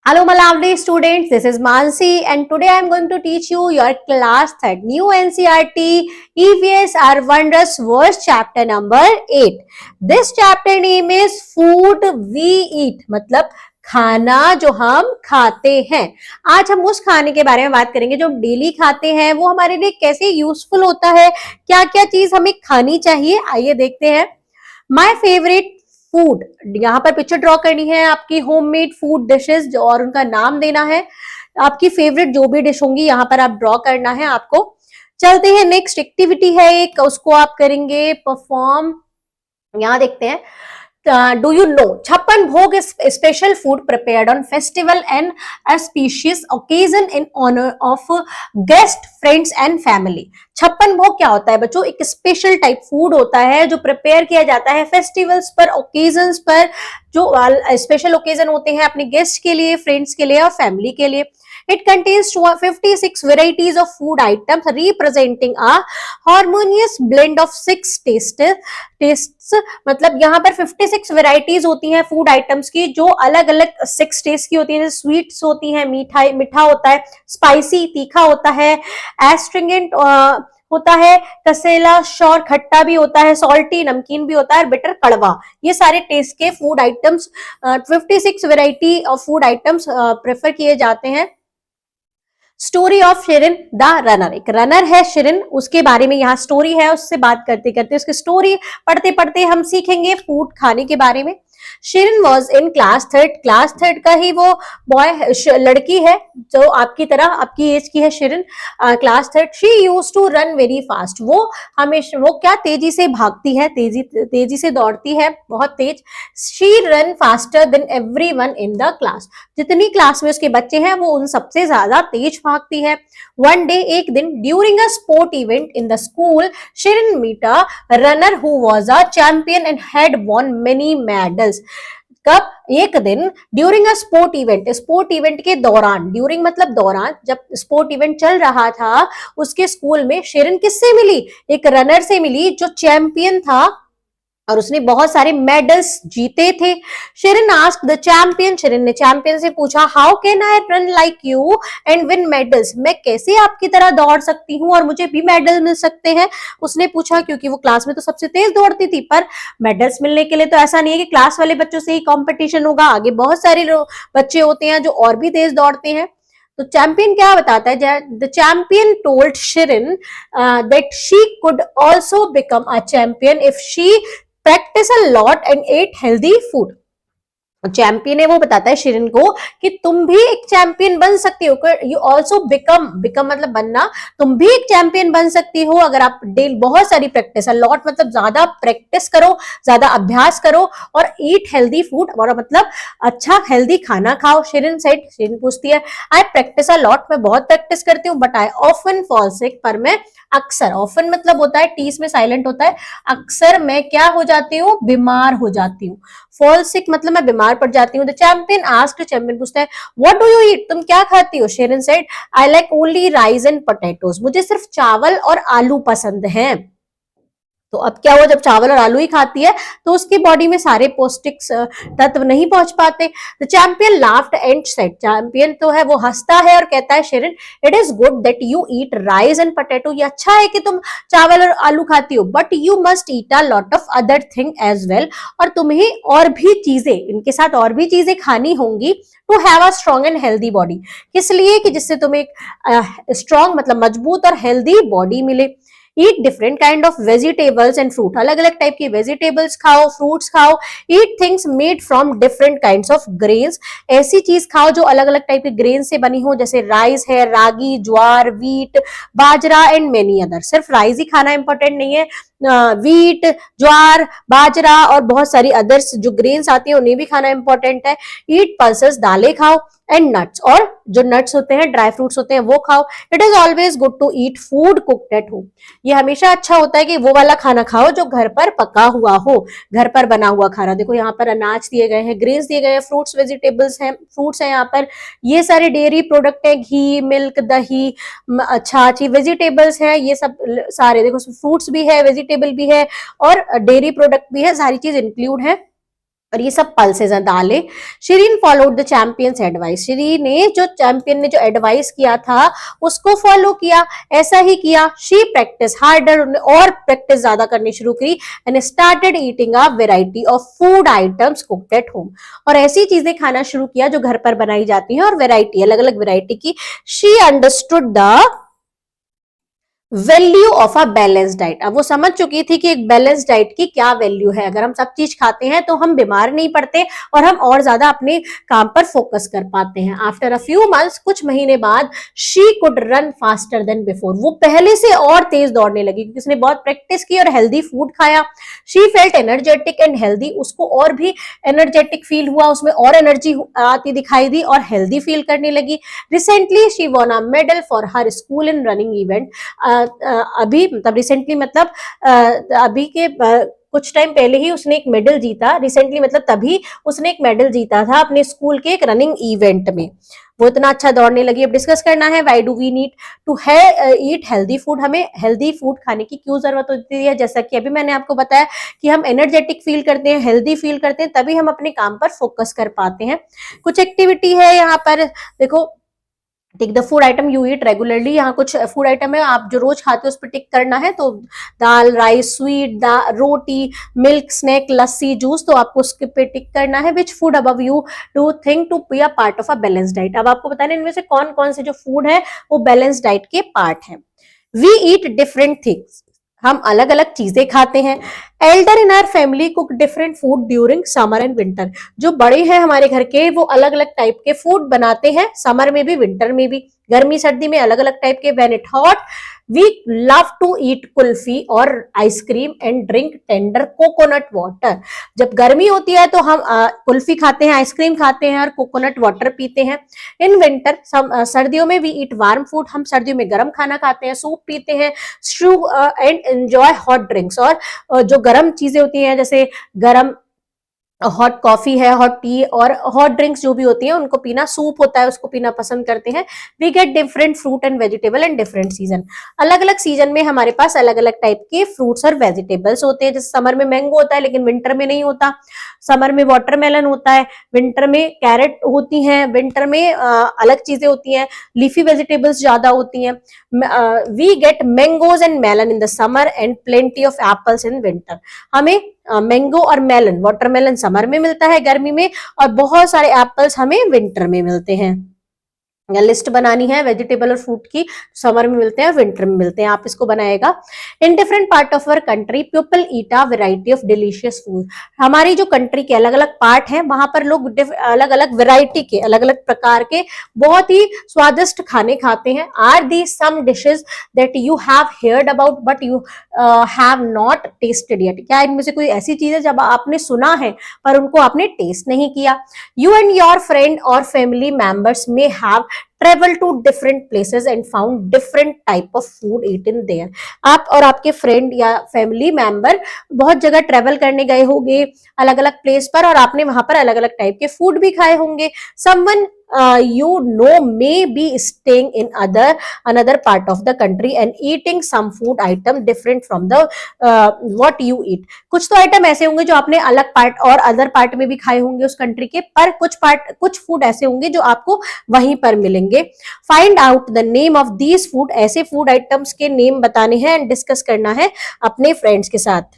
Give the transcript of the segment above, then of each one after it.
Hello, my lovely students. This is Mansi, and today I am going to teach you your class third new NCERT EVS Our Wondrous Words chapter number 8. This chapter name is Food We Eat, मतलब खाना जो हम खाते हैं। आज हम उस खाने के बारे में बात करेंगे जो हम डेली खाते हैं, वो हमारे लिए कैसे यूजफुल होता है, क्या क्या चीज हमें खानी चाहिए। आइए देखते हैं। माय फेवरेट फूड, यहाँ पर पिक्चर ड्रॉ करनी है आपकी होममेड फूड डिशेस और उनका नाम देना है। आपकी फेवरेट जो भी डिश होंगी यहाँ पर आप ड्रॉ करना है आपको। चलते हैं, नेक्स्ट एक्टिविटी है एक, उसको आप करेंगे परफॉर्म। यहाँ देखते हैं, do you know छप्पन भोग is special food prepared on festival and auspicious occasion in honor of guest, friends and family। छप्पन भोग क्या होता है बच्चों? एक स्पेशल टाइप फूड होता है जो प्रिपेयर किया जाता है फेस्टिवल्स पर, ओकेजन्स पर, जो स्पेशल ओकेजन होते हैं अपने गेस्ट के लिए, फ्रेंड्स के लिए और फैमिली के लिए। It contains 56 varieties of food items representing a harmonious blend of 6 tastes। मतलब यहाँ पर 56 varieties होती हैं फूड आइटम्स की, जो अलग अलग 6 टेस्ट की होती हैं। स्वीट्स होती हैं, मीठा होता है, स्पाइसी तीखा होता है, एस्ट्रिंजेंट होता है, कसेला शौर खट्टा भी होता है, सॉल्टी नमकीन भी होता है और बिटर कड़वा। ये सारे टेस्ट के food items 56 variety of food items prefer किए जाते हैं। Story of Shirin the runner, एक रनर है शिरिन, उसके बारे में यहाँ स्टोरी है। उससे बात करते करते, उसकी स्टोरी पढ़ते पढ़ते हम सीखेंगे फूड खाने के बारे में। Shirin was in class third का ही वो बॉय लड़की है जो आपकी तरह आपकी एज की है। Shirin class third. She use to run very fast, वो हमेशा वो क्या तेजी से भागती है, तेजी से दौड़ती है, बहुत तेज। She run faster than everyone in the class, जितनी क्लास में उसके बच्चे हैं वो उन सबसे ज्यादा तेज भागती है। वन डे, एक दिन, during a sport event in the school, Shirin meet a runner who was a champion and had won many medals. कब? एक दिन, ड्यूरिंग अ स्पोर्ट इवेंट के दौरान, ड्यूरिंग मतलब दौरान, जब स्पोर्ट इवेंट चल रहा था उसके स्कूल में, शिरिन किससे मिली? एक रनर से मिली जो चैंपियन था और उसने बहुत सारे मेडल्स जीते थे। Shirin asked the champion, Shirin ने चैंपियन से पूछा, how can I run like you and win medals, मैं कैसे आपकी तरह दौड़ सकती हूँ और मुझे भी मेडल मिल सकते हैं। उसने पूछा, क्योंकि वो क्लास में तो सबसे तेज दौड़ती थी, पर मेडल्स मिलने के लिए तो ऐसा नहीं है कि क्लास वाले बच्चों से ही कॉम्पिटिशन होगा, आगे बहुत सारे बच्चे होते हैं जो और भी तेज दौड़ते हैं। तो चैंपियन क्या बताता है? The champion told Shirin that she could also become a champion if she practice a lot and ate healthy food। Champion है वो बताता है शिरिन को कि तुम भी एक चैंपियन बन सकती हो। यू ऑल्सो बिकम मतलब बनना, तुम भी एक चैंपियन बन सकती हो अगर आप बहुत सारी प्रैक्टिस, लॉट मतलब ज्यादा प्रैक्टिस करो, ज्यादा अभ्यास करो और ईट हेल्दी फूड, और मतलब अच्छा हेल्दी खाना खाओ। शिरिन पूछती है, आई प्रैक्टिस अ लॉट, मैं बहुत प्रैक्टिस करती हूँ, but I often fall sick, पर मैं अक्सर, ऑफन मतलब होता है टीस में साइलेंट होता है, अक्सर मैं क्या हो जाती हूँ? बीमार हो जाती हूँ। फॉल सिक मतलब मैं बीमार पड़ जाती हूँ। द चैंपियन आस्क्ड, चैंपियन पूछता है, व्हाट डू यू ईट, तुम क्या खाती हो? Shirin said, I like only rice and potatoes, मुझे सिर्फ चावल और आलू पसंद है। तो अब क्या हुआ, जब चावल और आलू ही खाती है तो उसकी बॉडी में सारे पौष्टिक तत्व नहीं पहुंच पाते। The champion laughed and said, champion तो है वो हंसता है और कहता है, Shirin, it is good that you eat rice and potato, ये अच्छा है कि तुम चावल और आलू खाती हो, but you must eat a lot of other thing as well, और तुम्हें और भी चीजें, इनके साथ और भी चीजें खानी होंगी, to have a strong and healthy body, किस लिए? कि जिससे तुम्हें स्ट्रॉन्ग मतलब मजबूत और हेल्दी बॉडी मिले। Eat different kind of vegetables and fruit, अलग अलग टाइप की वेजिटेबल्स खाओ, फ्रूट्स खाओ। Eat things made from different kinds of grains, ऐसी चीज खाओ जो अलग अलग टाइप के ग्रेन से बनी हो, जैसे राइस है, ragi, jowar, wheat, bajra and many other. सिर्फ राइस ही खाना इंपॉर्टेंट नहीं है, वीट, ज्वार, बाजरा और बहुत सारी अदर्स जो ग्रेन्स आती है उन्हें भी खाना इंपॉर्टेंट है। ईट पल्सेस, दालें खाओ, एंड नट्स, और जो नट्स होते हैं, ड्राई फ्रूट्स होते हैं, वो खाओ। It is always good to eat food cooked at home, ये हमेशा अच्छा होता है कि वो वाला खाना खाओ जो घर पर पका हुआ हो, घर पर बना हुआ खाना। देखो यहाँ पर अनाज दिए गए हैं, ग्रेन्स दिए गए हैं, फ्रूट्स वेजिटेबल्स हैं, फ्रूट्स हैं यहाँ पर, ये सारे डेयरी प्रोडक्ट है, घी, मिल्क, दही, छाछ, वेजिटेबल्स हैं, ये सब सारे देखो, फ्रूट्स भी है, वेजिटेबल भी है और डेयरी प्रोडक्ट भी है, सारी चीज इंक्लूड है। और ये सब पल्सेज हैं, दालें। Shirin followed the champions advice, Shirin ने जो चैंपियन ने जो एडवाइस किया था उसको फॉलो किया, ऐसा ही किया। शी प्रैक्टिस हार्डर, और प्रैक्टिस ज्यादा करनी शुरू की। And started eating a variety of food items cooked at home, और ऐसी चीजें खाना शुरू किया जो घर पर बनाई जाती हैं, और वेराइटी, अलग अलग वेराइटी की। She understood the value of a balance diet, अब वो समझ चुकी थी कि एक बैलेंस डाइट की क्या वैल्यू है। अगर हम सब चीज खाते हैं तो हम बीमार नहीं पड़ते और हम और ज्यादा अपने काम पर फोकस कर पाते हैं। आफ्टर अ फ्यू मंथ्स, कुछ महीने बाद, she could run faster then before, वो पहले से और तेज दौड़ने लगी क्योंकि उसने बहुत प्रैक्टिस की और हेल्दी फूड खाया। She felt energetic and healthy, उसको और भी एनर्जेटिक फील हुआ, उसमें और एनर्जी आती दिखाई दी और हेल्दी फील करने लगी। Recently she von a medal for her school in running event, अभी मतलब रिसेंटली मतलब अभी के कुछ टाइम पहले ही उसने एक मेडल जीता, रिसेंटली मतलब तभी उसने एक मेडल जीता था अपने स्कूल के एक रनिंग इवेंट में। वो इतना अच्छा दौड़ने लगी। अब डिस्कस करना है, why do we need to eat healthy food, हमें हेल्दी फूड खाने की क्यों जरूरत होती है। जैसा कि अभी मैंने आपको बताया कि हम एनर्जेटिक फील करते हैं, हेल्दी फील करते हैं, तभी हम अपने काम पर फोकस कर पाते हैं। कुछ एक्टिविटी है यहाँ पर, देखो, tick the food item you eat regularly, यहाँ कुछ फूड आइटम है आप जो रोज खाते हो उस पर टिक करना है। तो dal, rice, sweet, roti, milk, snack, lassi, juice, तो आपको उसके पे टिक करना है। Which food above you do think to be a part of a balance diet, अब आपको बताना है इनमें से कौन कौन से जो फूड है वो बैलेंस डाइट के पार्ट है। वी ईट डिफरेंट थिंग्स, हम अलग अलग चीजें खाते हैं। Elder in our family cook different food during summer and winter, जो बड़े हैं हमारे घर के वो अलग अलग टाइप के फूड बनाते हैं, समर में भी, विंटर में भी, गर्मी सर्दी में अलग अलग टाइप के। When it hot we love to eat kulfi और ice cream and drink tender coconut water, जब गर्मी होती है तो हम कुल्फी खाते हैं, आइसक्रीम खाते हैं और कोकोनट वाटर पीते हैं। इन विंटर सर्दियों में वी ईट वार्म फूड, हम सर्दियों में गर्म खाना खाते हैं, सूप पीते हैं, स्ट्रू एंड एंजॉय हॉट ड्रिंक्स, और जो गर्म चीजें होती हैं जैसे गर्म हॉट कॉफी है, हॉट टी और हॉट ड्रिंक्स जो भी होती हैं उनको पीना, सूप होता है उसको पीना पसंद करते हैं। We get different fruit and vegetable and different season, अलग अलग सीजन में हमारे पास अलग अलग टाइप के फ्रूट्स और वेजिटेबल्स होते हैं। जैसे समर में मैंगो होता है लेकिन विंटर में नहीं होता, समर में वाटरमेलन होता है, विंटर में कैरेट होती हैं, विंटर में अलग चीजें होती हैं, लीफी वेजिटेबल्स ज्यादा होती हैं। We get mangoes and melon in the summer and plenty of apples in winter, हमें मैंगो और मेलन, वाटरमेलन समर में मिलता है गर्मी में, और बहुत सारे एप्पल्स हमें विंटर में मिलते हैं। लिस्ट बनानी है वेजिटेबल और फ्रूट की, समर में मिलते हैं, विंटर में मिलते हैं, आप इसको बनाएगा। In different part of our country people eat a variety of delicious food, हमारी जो कंट्री के अलग अलग पार्ट हैं वहां पर लोग अलग अलग वेराइटी के, अलग अलग प्रकार के बहुत ही स्वादिष्ट खाने खाते हैं। Are there some dishes that you have heard about but you have not tasted yet, क्या इनमें से कोई ऐसी चीज है जब आपने सुना है पर उनको आपने टेस्ट नहीं किया। यू एंड योर फ्रेंड और फैमिली मेंबर्स में have travel to different places and found different type of food eaten there, आप और आपके फ्रेंड या फैमिली मेंबर बहुत जगह ट्रेवल करने गए होंगे अलग अलग प्लेस पर, और आपने वहां पर अलग अलग टाइप के फूड भी खाए होंगे। Someone you know may be staying in another part of the country and eating some food item different from the what you eat, कुछ तो आइटम ऐसे होंगे जो आपने अलग पार्ट और अदर पार्ट में भी खाए होंगे उस कंट्री के, पर कुछ फूड ऐसे होंगे जो आपको वहीं पर मिलेंगे। Find out the name of these food, ऐसे फूड आइटम्स के नेम बताने हैं एंड डिस्कस करना है अपने फ्रेंड्स के साथ।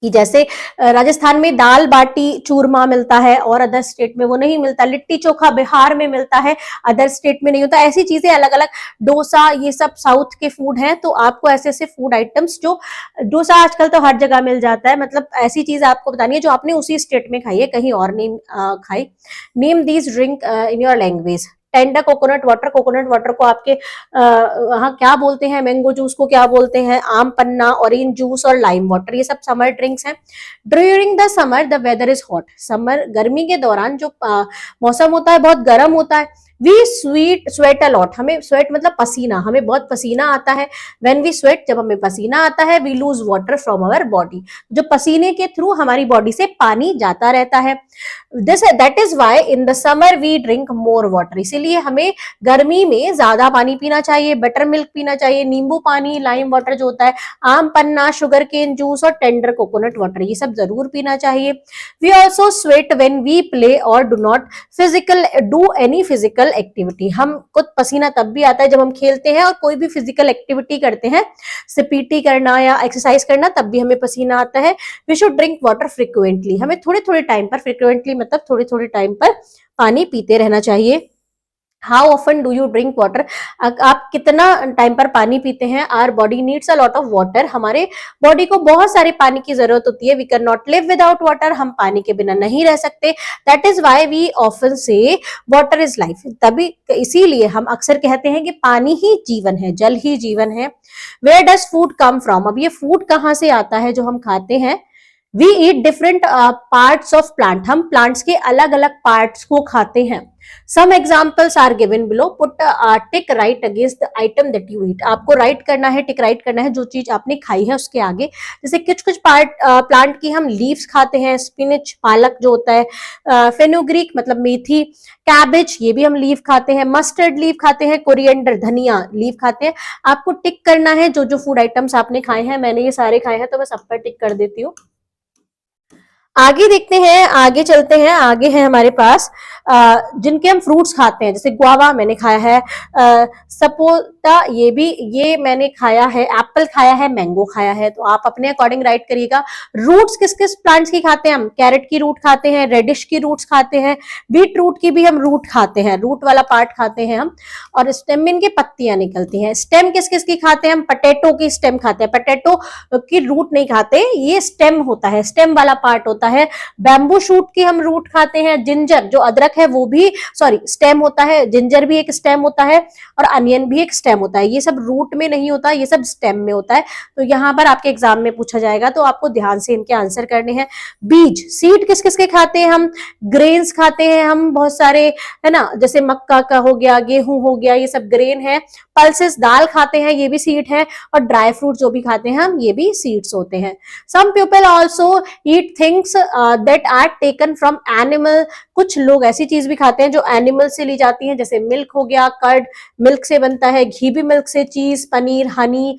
कि जैसे राजस्थान में दाल बाटी चूरमा मिलता है और अदर स्टेट में वो नहीं मिलता, लिट्टी चोखा बिहार में मिलता है अदर स्टेट में नहीं होता, ऐसी चीजें अलग अलग, डोसा, ये सब साउथ के फूड हैं। तो आपको ऐसे ऐसे फूड आइटम्स, जो डोसा आजकल तो हर जगह मिल जाता है, मतलब ऐसी चीज आपको बतानी है जो आपने उसी स्टेट में खाई है, कहीं और नहीं खाई। Name these drink in your language, tender coconut water, coconut water को आपके वहाँ क्या बोलते हैं, मैंगो जूस को क्या बोलते हैं, आम पन्ना, ऑरेंज जूस और लाइम वाटर, ये सब समर ड्रिंक्स हैं। During the summer the weather is hot, summer गर्मी के दौरान जो मौसम होता है बहुत गर्म होता है। वी स्वेट अ लॉट, हमें स्वेट मतलब पसीना, हमें बहुत पसीना आता है। व्हेन वी स्वेट, जब हमें पसीना आता है, we lose water from our body, जो पसीने के थ्रू हमारी बॉडी से पानी जाता रहता है। That is why in the summer we drink more water, इसीलिए हमें गर्मी में ज्यादा पानी पीना चाहिए, बटर मिल्क पीना चाहिए, नींबू पानी, लाइम वाटर जो होता है, आम पन्ना, शुगर केन जूस और टेंडर कोकोनट वाटर, ये सब जरूर पीना चाहिए। We also sweat when we play और do not do any physical activity, हमको पसीना तब भी आता है जब हम खेलते हैं और कोई भी फिजिकल एक्टिविटी करते हैं, पीटी करना या एक्सरसाइज करना, तब भी हमें पसीना आता है। We should drink water frequently, हमें थोड़े थोड़े टाइम पर, फ्रिक्वेंटली मतलब थोड़े थोड़े टाइम पर पानी पीते रहना चाहिए। How often do you drink water, आप कितना टाइम पर पानी पीते हैं। Our body needs a lot of water, हमारे बॉडी को बहुत सारे पानी की जरूरत होती है। We can not live without water, हम पानी के बिना नहीं रह सकते। That is why we often say water is life, तभी इसीलिए हम अक्सर कहते हैं कि पानी ही जीवन है, जल ही जीवन है। Where does food come from, अब ये फूड कहाँ से आता है जो हम खाते हैं। We eat different parts of plant, हम प्लांट्स के अलग अलग पार्ट्स को खाते हैं। Some examples are given below, put tick right against the item that you eat, आपको राइट करना है, टिक राइट करना है जो चीज आपने खाई है उसके आगे। जैसे कुछ कुछ पार्ट प्लांट की हम लीव्स खाते हैं, स्पिनिच पालक जो होता है, फेनुग्रीक मतलब मेथी, कैबेज ये भी हम लीव खाते हैं, मस्टर्ड लीव खाते हैं, कोरिएंडर धनिया लीव खाते हैं। आपको टिक करना है जो जो फूड आइटम्स आपने खाए हैं, मैंने ये सारे खाए हैं तो मैं सब पर टिक कर देती हूँ। आगे देखते हैं, आगे चलते हैं, आगे है हमारे पास जिनके हम फ्रूट्स खाते हैं, जैसे गुआवा मैंने खाया है, सपोटा ये मैंने खाया है, एप्पल खाया है, मैंगो खाया है, तो आप अपने अकॉर्डिंग राइट करिएगा। रूट्स किस किस प्लांट्स की खाते हैं हम, कैरेट की रूट खाते हैं, रेडिश की रूट्स खाते हैं, बीट रूट की भी हम रूट खाते हैं, रूट वाला पार्ट खाते हैं हम, और स्टेम में इनके पत्तियां निकलती हैं। स्टेम किस किस की खाते हैं हम, पोटैटो की स्टेम खाते हैं, पोटैटो की रूट नहीं खाते, ये स्टेम होता है, स्टेम वाला पार्ट होता है। बैम्बू शूट की हम रूट खाते हैं, जिंजर जो अदरक है वो भी स्टेम होता है, जिंजर भी एक स्टेम होता है, और अनियन भी एक स्टेम होता है। ये सब रूट में नहीं होता, ये सब स्टेम में होता है। तो यहाँ पर आपके एग्जाम में पूछा जाएगा तो आपको ध्यान से इनके आंसर करने हैं। बीज, सीड किस किस के खाते हैं हम, ग्रेन्स खाते हैं हम बहुत सारे, है ना, जैसे मक्का का हो गया, गेहूं हो गया, ये सब ग्रेन है। पल्सेस दाल खाते हैं, ये भी सीड है, और ड्राई फ्रूट जो भी खाते हैं हम, ये भी सीड्स होते हैं। Some people also eat things that are taken from animal, कुछ लोग ऐसी चीज भी खाते हैं जो एनिमल से ली जाती है, जैसे मिल्क हो गया, कर्ड मिल्क से बनता है, घी भी मिल्क से, चीज, पनीर, हनी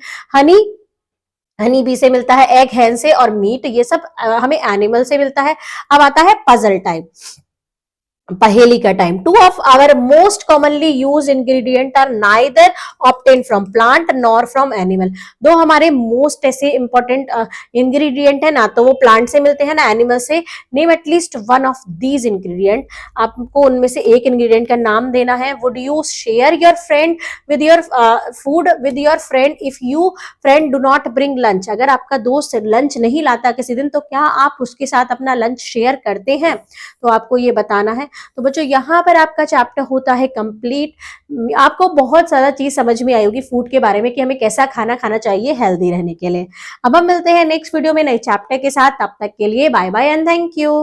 हनी बी से मिलता है, एग हैन से, और मीट ये सब हमें एनिमल से मिलता है। अब आता है पजल टाइम, पहेली का टाइम। Two of our most commonly use ingredient are neither obtain from plant nor from animal, दो हमारे मोस्ट ऐसे इंपॉर्टेंट इंग्रेडिएंट है, ना तो वो प्लांट से मिलते हैं ना एनिमल से। Name at least one of these ingredient, आपको उनमें से एक इंग्रेडिएंट का नाम देना है। Would you share your friend with your food with your friend if you friend do not bring lunch, अगर आपका दोस्त लंच नहीं लाता किसी दिन तो क्या आप उसके साथ अपना लंच शेयर करते हैं, तो आपको ये बताना है। तो बच्चों यहाँ पर आपका चैप्टर होता है कंप्लीट। आपको बहुत सारा चीज समझ में आई होगी फूड के बारे में कि हमें कैसा खाना खाना चाहिए हेल्दी रहने के लिए। अब हम मिलते हैं नेक्स्ट वीडियो में नए चैप्टर के साथ, तब तक के लिए bye bye and thank you.